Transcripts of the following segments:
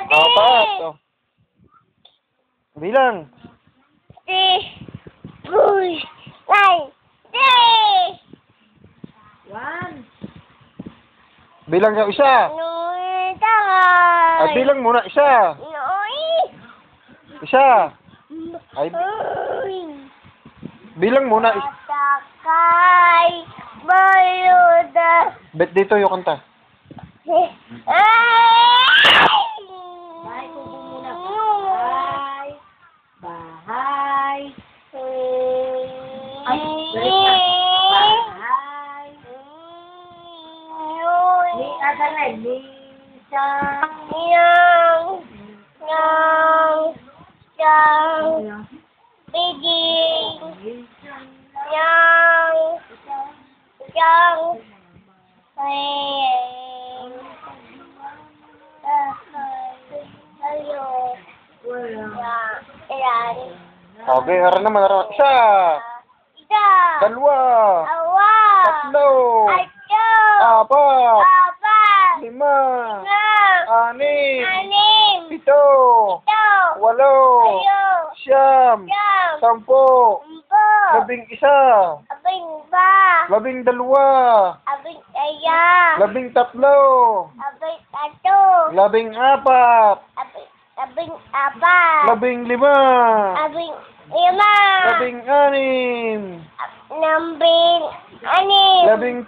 Apat. Oh. Bilang. 3, 4, 5, 6. 1. Bilang yung isa. Noy, tangay. Ay, bilang muna isa. Noy. Isa. Ay, Uy. bilang muna isa. Takay. Baluda. Bet dito yung kanta. Bahay ko muna. Bahay. Bahay. Ay, balik na. Bahay. Ni asalay. Lisa. Biging. Okay, ara naman. Ara. Isa. Isa. Dalawa. Awa. Tatlo. Atlo. Apat. Apat. 5. Lima. 6. Anim. 7. Ito. 8. Ayo. 9. Siyam. 10. Umpo. 11. Abing ba. 12. Abing aya. 13. Abing ato. 14. Abing apat. 15. Abing lima. 16. Nambing anim. 17.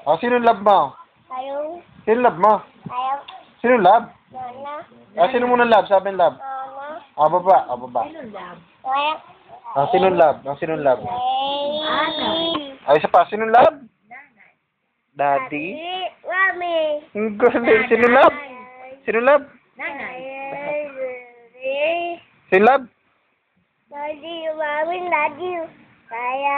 Ah, sino love mo? Ayong. Sino love mo? Ayong. Sino love? Nana. Ah, sino muna love? Sabi love. Nana. Ah, baba. Ah, baba. Sino love? Ayong. Ah, sino love? Ah, sino love? Ay. Ay, isa pa. Sino love? Daddy? Mami. Ang galing. Sino love? Sino love? Nanay. Sino love? Daddy, mami, daddy. Kaya.